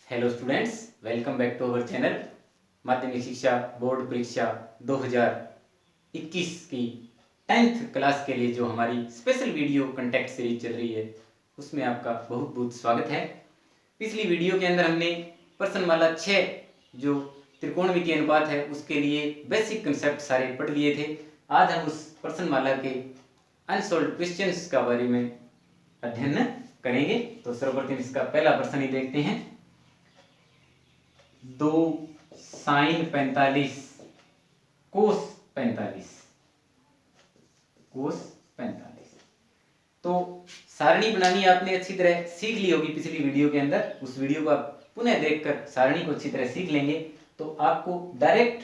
Hello students, welcome back to our channel. माध्यमिक शिक्षा board परीक्षा 2021 की 10th क्लास के लिए जो हमारी स्पेशल वीडियो कंटेक्ट सीरीज चल रही है उसमें आपका बहुत बहुत स्वागत है। पिछली वीडियो के अंदर हमने प्रश्नमाला 6 जो त्रिकोणमितीय अनुपात है उसके लिए बेसिक कंसेप्ट सारे पढ़ लिए थे। आज हम उस प्रश्नमाला के अनसॉल्व्ड क्वेश्चंस का बारे में अध्ययन करेंगे। तो सर्वप्रथम इसका पहला प्रश्न ही देखते हैं। 2 साइन 45 कोस 45 तो सारणी बनानी आपने अच्छी तरह सीख ली होगी पिछली वीडियो के अंदर। उस वीडियो को आप पुनः देखकर सारणी को अच्छी तरह सीख लेंगे तो आपको डायरेक्ट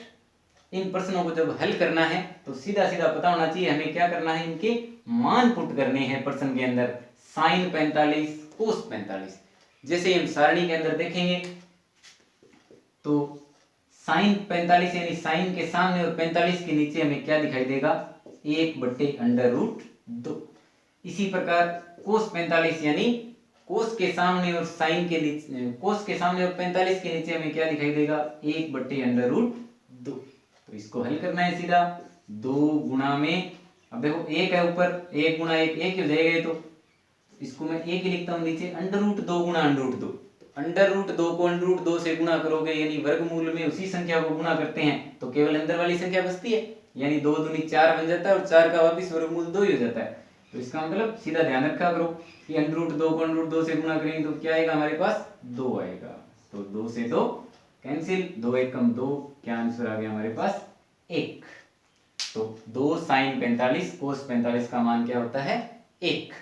इन प्रश्नों को जब हल करना है तो सीधा सीधा पता होना चाहिए हमें क्या करना है। इनके मान पुट करने हैं प्रश्न के अंदर। साइन 45 कोस 45 जैसे हम सारणी के अंदर देखेंगे तो साइन 45 यानी साइन के सामने और 45 के नीचे हमें क्या दिखाई देगा, 1/√2। इसी प्रकार कोस 45 यानी कोस के सामने और साइन के नीचे, कोस के सामने और 45 के नीचे हमें क्या दिखाई देगा, 1/√2। तो इसको हल करना है सीधा 2 गुणा में, अब देखो 1 है ऊपर, 1 गुणा 1 1 हो जाएगा। तो इसको मैं 1 ही लिखता हूं, नीचे √2 गुणा √2। √2 को √2 से गुणा करोगे यानी वर्गमूल में उसी संख्या को गुणा करते हैं तो केवल अंदर वाली संख्या बचती है, यानी 2 दूनी 4 बन जाता है और 4 का वापिस वर्गमूल 2 ही हो जाता है। तो इसका मतलब सीधा ध्यान रखा करो कि √2 को √2 से गुणा करेंगे तो क्या आएगा, हमारे पास 2 आएगा। तो 2 से 2 कैंसिल, 2 एकम 2, क्या आंसर आ गया हमारे पास 1। तो 2 साइन 45 कोस 45 का मान क्या होता है, 1।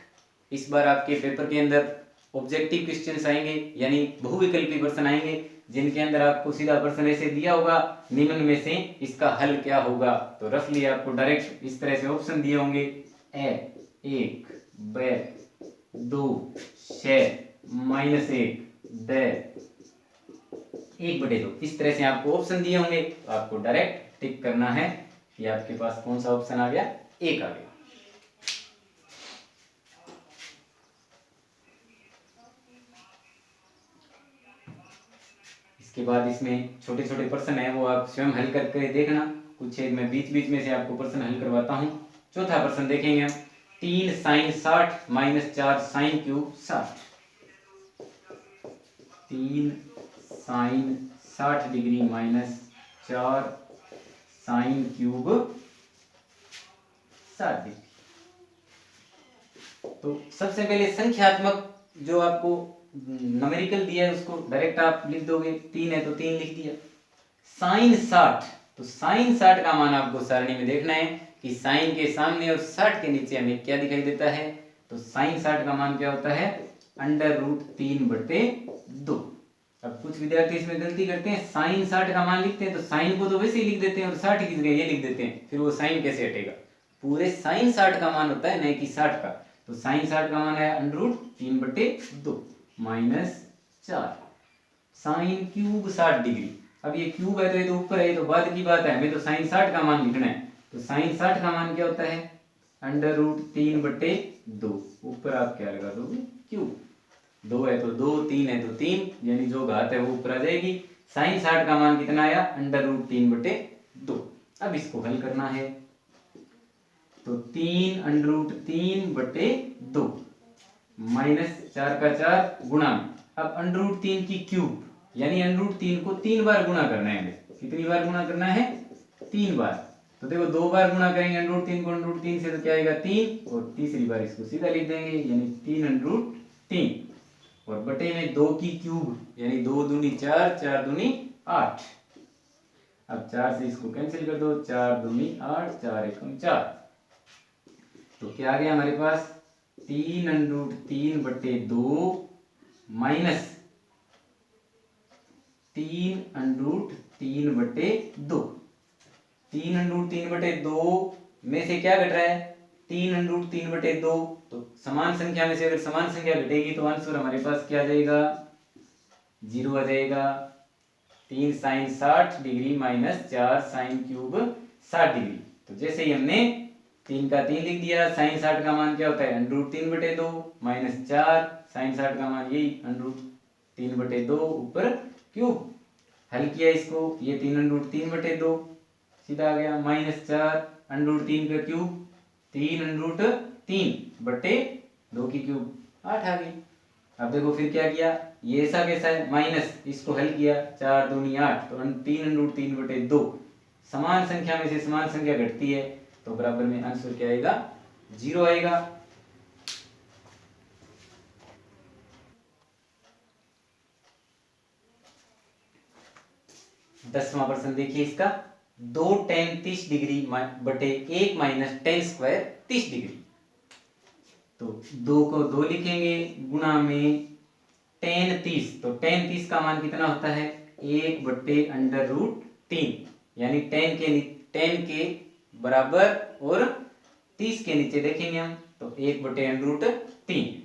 इस बार आपके पेपर के अंदर ऑब्जेक्टिव क्वेश्चंस आएंगे यानी बहुविकल्पी प्रश्न आएंगे जिनके अंदर आपको सीधा प्रश्न ऐसे दिया होगा, निम्न में से इसका हल क्या होगा। तो रफली आपको डायरेक्ट इस तरह से ऑप्शन दिए होंगे, ए 1 ब 2 6 -1 द 1/2। इस तरह से आपको ऑप्शन दिए होंगे तो आपको डायरेक्ट टिक करना है कि आपके पास कौन सा ऑप्शन आ गया, 1 आ गया। इसके बाद इसमें छोटे छोटे प्रश्न है वो आप स्वयं हल करके देखना। कुछ एक मैं बीच बीच में से आपको प्रश्न हल करवाता हूं। चौथा प्रश्न देखेंगे हम, 3 sine 60 -4 sine cube 60। 3 sine 60 degree -4 sine cube 60 degree. तो सबसे पहले संख्यात्मक जो आपको न्यूमेरिकल दिया है उसको डायरेक्ट आप लिख दोगे। 3 है तो 3 लिख दिया। साइन 60, तो साइन 60 का मान आपको सारणी में देखना है कि साइन के सामने और 60 के नीचे हमें क्या दिखाई देता है। तो साइन 60 का मान क्या होता है, √3/2। अब कुछ विद्यार्थी इसमें गलती करते हैं, साइन 60 का मान लिखते हैं तो साइन को तो वैसे ही लिख देते हैं और 60 की जगह ये लिख देते हैं, फिर वो साइन कैसे हटेगा। पूरे साइन 60 का मान होता है नहीं कि 60 का। तो साइन 60 का मान है √3/2 -4 साइन क्यूब 60 डिग्री। अब ये क्यूब है तो ये तो ऊपर है, तो बाद की बात है, हमें तो साइन 60 का मान लिखना है। तो साइन 60 का मान क्या होता है, √3/2। ऊपर आप क्या लगा दोगे, क्यूब। 2 है तो 2, 3 है तो 3, यानी जो घात है वो ऊपर आ जाएगी। साइन 60 का मान कितना आया, √3/2। अब इसको हल करना है तो 3 √3/2 -4 का 4 गुणा में, अब √3 की क्यूब यानी √3 को 3 बार गुणा करना है हमें। कितनी बार गुणा करना है, 3 बार। तो देखो 2 बार गुणा करेंगे √3 को √3 से तो क्या आएगा 3, और तीसरी बार इसको सीधा लिख देंगे यानी 3 √3 और बटे में 2 की क्यूब यानी 2 दूनी 4, 4 दूनी 8। अब 4 से इसको कैंसिल कर दो, 4 दूनी 8, 4 एकम 4। तो क्या आ गया हमारे पास, 3 √3/2 माइनस 3 √3/2। 3 √3/2 में से क्या घट रहा है, 3 √3/2। तो समान संख्या में से अगर समान संख्या घटेगी तो आंसर हमारे पास क्या आ जाएगा, 0 आ जाएगा। 3 sine 60 degree -4 sine cube 60 degree. तो जैसे ही हमने 3 का 3 लिख दिया, साइन 60 का मान क्या होता है, √3/2 -4 साइन 60 का मान यही 3/2 ऊपर क्यूब। हल किया इसको, ये 3√3/2 सीधा आ गया, -4 √3 का क्यूब 3√3/2 की क्यूब 8 आ गई। अब देखो फिर क्या किया, ये ऐसा कैसा है माइनस, इसको हल किया 4 दूनी 8, तो 3√3/2 समान संख्या में से समान संख्या घटती है तो बराबर में आंसर क्या आएगा, 0 आएगा। दसवां प्रश्न देखिए इसका, 2 tan 30 डिग्री बटे 1 माइनस tan स्क्वायर 30 डिग्री। तो 2 को 2 लिखेंगे, गुणा में tan 30, तो tan 30 का मान कितना होता है 1/√3, यानी tan के बराबर और 30 के नीचे देखेंगे हम तो 1/√3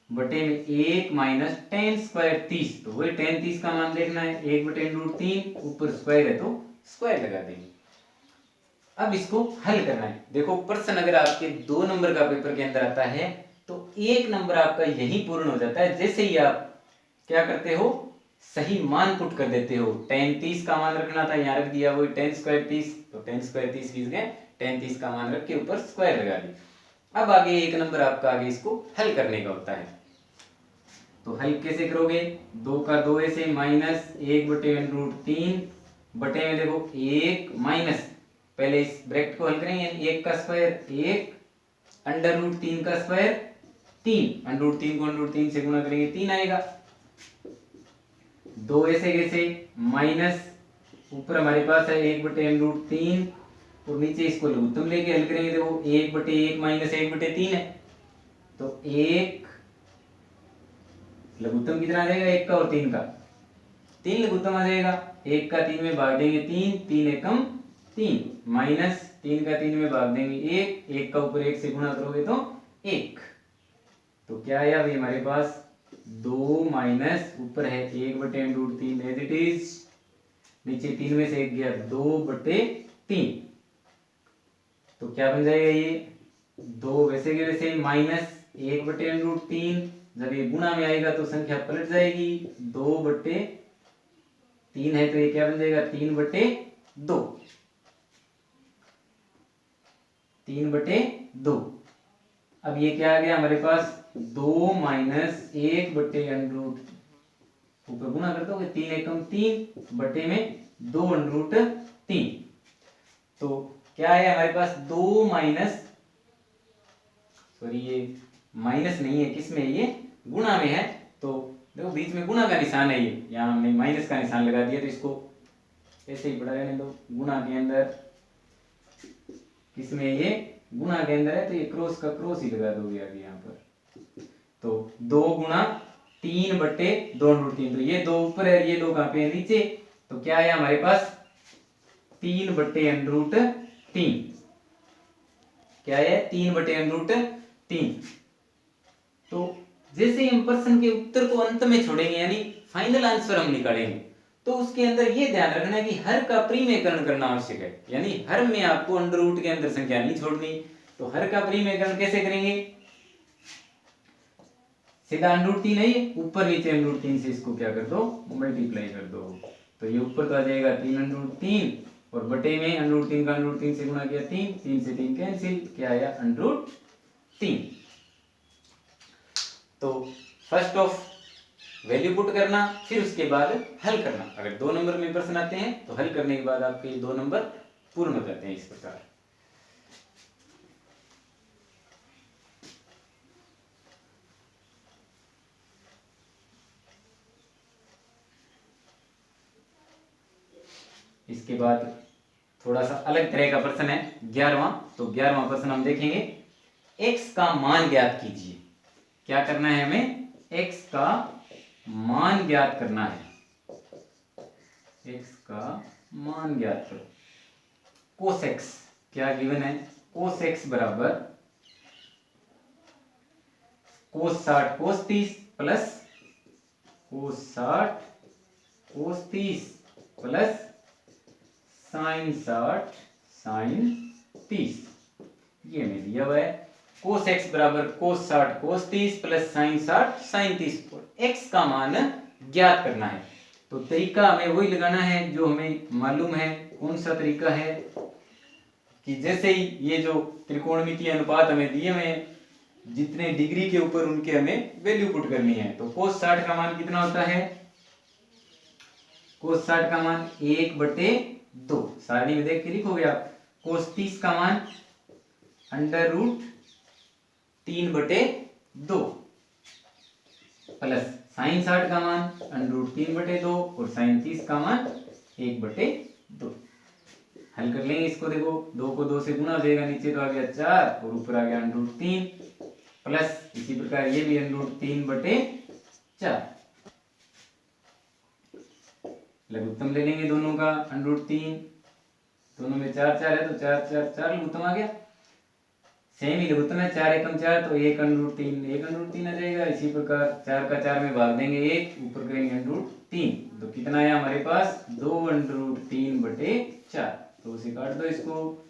बटे में 1 माइनस tan स्क्वायर 30, तो वही tan 30 का मान देखना है 1/√3, ऊपर स्क्वायर है तो स्क्वायर लगा देंगे। अब इसको हल करना है। देखो प्रश्न अगर आपके 2 नंबर का पेपर के अंदर आता है तो 1 नंबर आपका यही पूर्ण हो जाता है, जैसे ही आप क्या करते हो सही मान पुट कर देते हो। tan 30 का मान रखना था, यहाँ रख दिया, वही tan स्क्वायर 30, तो tan स्क्वायर 30 की जगह tan 30 का मान रख के ऊपर स्क्वायर लगा दी। अब आगे 1 नंबर आपका आगे इसको हल करने का होता है, तो हल कैसे करोगे, 2 का 2 ऐसे माइनस 1/√3 बटे में देखो 1 माइनस, पहले इस ब्रैकेट को हल करेंगे, 1 का स्क्वायर 1, √3 का स्क्वायर 3, √3 को √3 से गुणा करेंगे 3 आएगा। 2 ऐसे कैसे माइनस, ऊपर हमारे पास है 1/√3 और नीचे इसको लघुत्तम लेके हल करेंगे, देखो 1/1 माइनस 1/3 है, तो 1 लघुत्तम कितना आ जाएगा 1 का और 3 का, 3 लघुत्तम आ जाएगा, 1 का 3 में भाग देंगे 3, 3 एकम 3, माइनस 3 का 3 में भाग देंगे 1, 1 का ऊपर 1 से गुणा करोगे तो 1, तो क्या आया अभी हमारे पास 2 माइनस ऊपर है 1/√3 एज इट इज, नीचे 3 में से 1 गया 2/3, तो क्या बन जाएगा ये 2 वैसे के वैसे माइनस 1/√3, जब ये गुणा में आएगा तो संख्या पलट जाएगी, 2/3 है तो ये क्या बन जाएगा 3/2, 3/2। अब ये क्या आ गया हमारे पास 2 माइनस 1/√, ऊपर गुणा कर दोगे 3 एकम 3 बटे में 2/3, तो क्या है हमारे पास 2 माइनस, सॉरी ये माइनस नहीं है, किस में है ये गुणा में है, तो देखो बीच में गुणा का निशान है, ये यहाँ हमने माइनस का निशान लगा दिया, तो इसको ऐसे ही पढ़ा रहने दो, गुणा के अंदर किस में ये गुणा के अंदर है तो ये क्रॉस का क्रॉस ही लगा दोगे आगे यहाँ पर, तो 2 गुणा 3/2√3, तो ये 2 ऊपर है ये 2 कहाँ पे है नीचे, तो क्या है हमारे पास 3/√3, क्या है 3/√3। तो जैसे ही हम प्रश्न के उत्तर को अंत में छोड़ेंगे यानी फाइनल आंसर हम निकालेंगे, तो उसके अंदर ये ध्यान रखना है कि हर का परिमेयकरण करना आवश्यक है, यानी हर में आपको अंडर रूट के अंदर संख्या नहीं छोड़नी, तो हर का परिमेयकरण कैसे करेंगे, सीधा √3 है, ऊपर नीचे √3 से इसको क्या कर दो मल्टीप्लाई कर दो, तो ये ऊपर तो आ जाएगा 3√3 और बटे में √3 का √3 से गुणा किया 3, 3 से 3 कैंसिल, क्या आया √3। तो फर्स्ट ऑफ वैल्यू पुट करना, फिर उसके बाद हल करना। अगर 2 नंबर में प्रश्न आते हैं तो हल करने के बाद आपके 2 नंबर पूर्ण हो जाते हैं इस प्रकार। इसके बाद थोड़ा सा अलग तरह का प्रश्न है 11वां, तो 11वां प्रश्न हम देखेंगे, x का मान ज्ञात कीजिए। क्या करना है हमें, x का मान ज्ञात करना है, x का मान ज्ञात करो। cos x क्या गिवन है, cos x बराबर cos 60 cos 30 plus cos 60 cos 30 plus sin 60 sin 30, ये हमें दिया हुआ है। cos x बराबर cos 60 cos 30 plus sin 60 sin 30, x का मान ज्ञात करना है। तो तरीका हमें वही लगाना है जो हमें मालूम है। कौन सा तरीका है कि जैसे ही ये जो त्रिकोणमितीय अनुपात हमें दिए हुए हैं, जितने डिग्री के ऊपर उनके हमें वैल्यू पुट करनी है। तो cos 60 का मान कितना होता है? cos 60 का मान 1/2, सारणी में देख के लिखोगे आप। cos 30 का मान √3/2 प्लस sin 60 का मान √3/2 और sin 30 का मान 1/2। हल कर लेंगे इसको। देखो 2 को 2 से गुना हो जाएगा, नीचे तो आ गया 4 और ऊपर आ गया √3 प्लस इसी प्रकार ये भी √3/4। लघुत्तम ले लेंगे दोनों का √3, दोनों में 4 4 है तो 4 4 4 लघुत्तम आ गया। सेम ही लघुत्तम है, 4 एकम 4 तो 1 √3 आ जाएगा। इसी प्रकार 4 का 4 में भाग देंगे 1, ऊपर करेंगे √3 तो कितना आया हमारे पास? 2 √3/4। तो उसे काट दो इसको,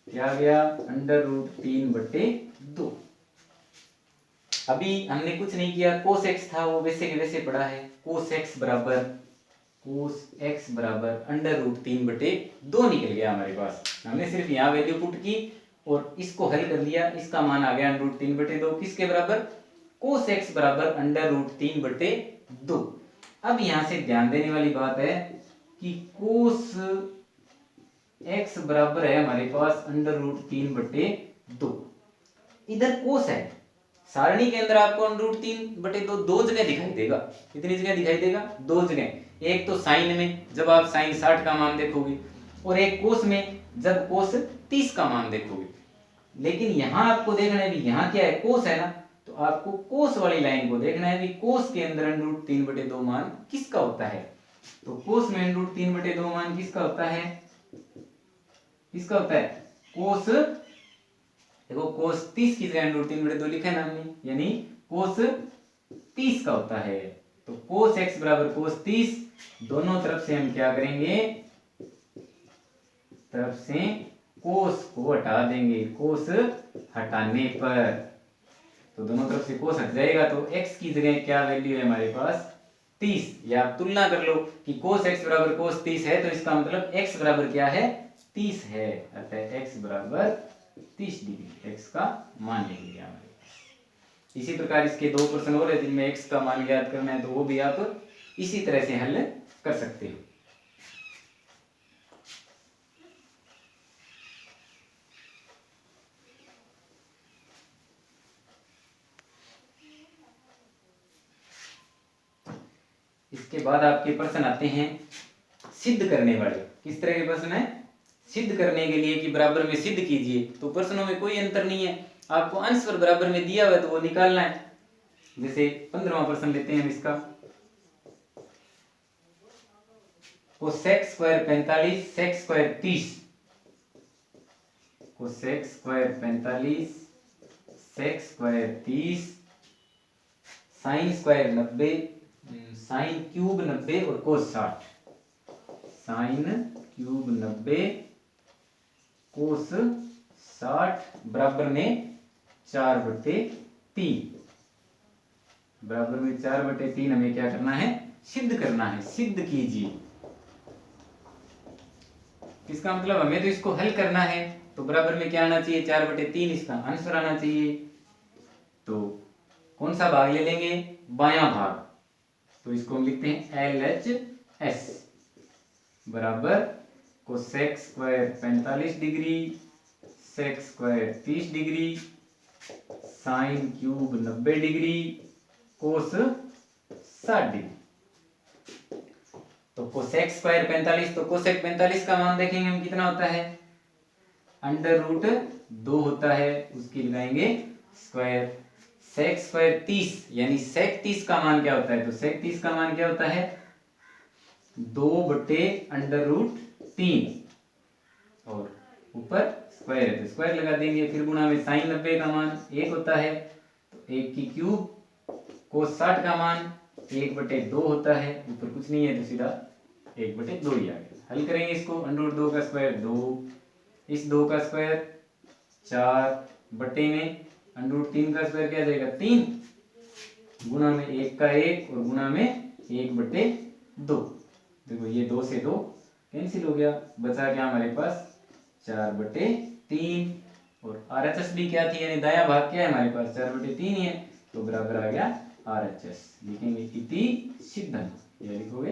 क्या आ गया? √3/2। अभी हमने कुछ नहीं किया, cos x था वो वैसे के वैसे पड़ा है। cos x बराबर √3/2 निकल गया हमारे पास। हमने सिर्फ यहाँ वैल्यू पुट की और इसको हल कर लिया, इसका मान आ गया √3/2। किसके बराबर? cos x बराबर √3/2। अब यहाँ से ध्यान देने वाली बात है कि cos x बराबर है हमारे पास √3/2। इधर cos है, सारणी के अंदर आपको √3/2 दो जगह दिखाई देगा। कितनी जगह दिखाई देगा? 2 जगह। एक तो साइन में जब आप sin 60 का मान देखोगे, और एक कोस में जब cos 30 का मान देखोगे। लेकिन यहां आपको देखना है भी यहाँ क्या है? कोस है ना, तो आपको कोस वाली लाइन को देखना है भी कोस के अंदर √3/2 मान किसका होता है। तो कोस में √3/2 मान किसका होता है? किसका होता है? कोस, देखो cos 30 की जगह √3/2 लिखा है ना हमने, यानी cos 30 का होता है। तो cos x बराबर cos 30, दोनों तरफ से हम क्या करेंगे? तरफ से cos को हटा देंगे। cos हटाने पर तो दोनों तरफ से cos हट जाएगा, तो x की जगह क्या वैल्यू है हमारे पास? 30। या आप तुलना कर लो कि cos x बराबर cos 30 है, तो इसका मतलब x बराबर क्या है? 30 है। अतः x बराबर 30 डिग्री x का मान ले लिया हमारे पास। इसी प्रकार इसके 2 प्रश्न और है जिनमें x का मान ज्ञात करना है, तो वो भी आप इसी तरह से हल कर सकते हो। इसके बाद आपके प्रश्न आते हैं सिद्ध करने वाले। किस तरह के प्रश्न है? सिद्ध करने के लिए कि बराबर में सिद्ध कीजिए। तो प्रश्नों में कोई अंतर नहीं है, आपको अंश और बराबर में दिया हुआ है तो वो निकालना है। जैसे 15वां प्रश्न लेते हैं हम इसका। cosec square 45 sec square 30। cosec square 45 sec square 30 sin square 90 sin cube 90 और cos 60। sin क्यूब 90 cos 60 बराबर में 4/3। बराबर में 4/3 हमें क्या करना है? सिद्ध करना है। सिद्ध कीजिए, इसका मतलब हमें तो इसको हल करना है, तो बराबर में क्या आना चाहिए? 4/3 इसका आंसर आना चाहिए। तो कौन सा भाग ले लेंगे? बायां भाग। तो इसको हम लिखते हैं LHS बराबर cosec square 45 degree sec square 30 degree sin cube 90 degree cos 60 degree. तो cosec स्क्वायर 45, तो cosec 45 का मान देखेंगे हम कितना होता है? √2 होता है, उसकी लगाएंगे स्क्वायर। sec स्क्वायर 30 यानी sec 30 का मान क्या होता है? तो sec 30 का मान क्या होता है? 2/√3 और ऊपर स्क्वायर है तो स्क्वायर लगा देंगे। फिर गुणा में sin 90 का मान 1 होता है, तो 1 की क्यूब। cos 60 का मान 1/2 होता है, ऊपर कुछ नहीं है तो सीधा 1/2 ही आ गया। हल करेंगे इसको। √2 का स्क्वायर 2, इस 2 का स्क्वायर 4 बटे में √3 का स्क्वायर क्या जाएगा? 3 गुणा में 1 का 1 और गुणा में 1/2। देखो ये 2 से 2 कैंसिल हो गया, बचा क्या हमारे पास 4/3। और RHS भी क्या थी, यानी दायां भाग क्या है हमारे पास 4/3 ही है, तो बराबर आ गया RHS। लिखेंगे इति सिद्धम, ये लिखोगे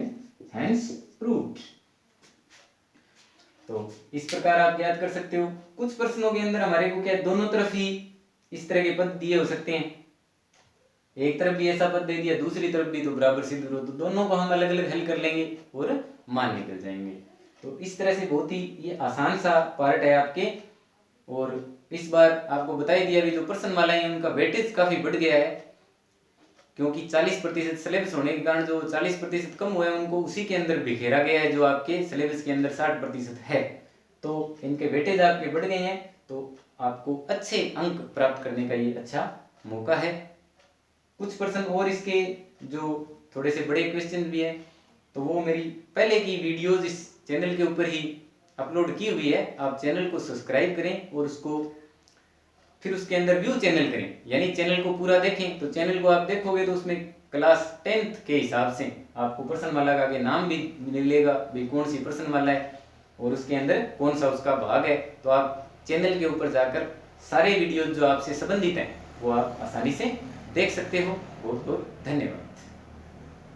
हेंस प्रूव्ड। तो इस प्रकार आप याद कर सकते हो। कुछ प्रश्नों के अंदर हमारे को क्या दोनों तरफ ही इस तरह के पद दिए हो सकते हैं, एक तरफ भी ऐसा पद दे दिया दूसरी तरफ भी, तो बराबर सिद्ध करो, तो दोनों को हम अलग अलग हल कर लेंगे और मान निकल जाएंगे। तो इस तरह से बहुत ही ये आसान सा पार्ट है आपके। और इस बार आपको बता ही दिया भी जो प्रश्नमाला है उनका वेटेज काफी बढ़ गया है, क्योंकि 40% सिलेबस होने के कारण जो 40% कम हुए हैं उनको उसी के अंदर बिखेरा गया है, जो आपके सिलेबस के अंदर 60% है, तो इनके वेटेज आपके बढ़ गए हैं। तो आपको अच्छे अंक प्राप्त करने का ये अच्छा मौका है। कुछ प्रश्न और इसके जो थोड़े से बड़े क्वेश्चन भी हैं, तो वो मेरी पहले की वीडियोज इस चैनल के ऊपर ही अपलोड की हुई है। आप चैनल को सब्सक्राइब करें और उसको फिर उसके अंदर व्यू चैनल करें, यानी चैनल को पूरा देखें। तो चैनल को आप देखोगे तो उसमें क्लास 10th के हिसाब से आपको प्रश्नमाला का आगे नाम भी मिलेगा, भी कौन सी प्रश्नमाला है और उसके अंदर कौन सा उसका भाग है। तो आप चैनल के ऊपर जाकर सारे वीडियो जो आपसे संबंधित हैं वो आप आसानी से देख सकते हो। बहुत बहुत धन्यवाद।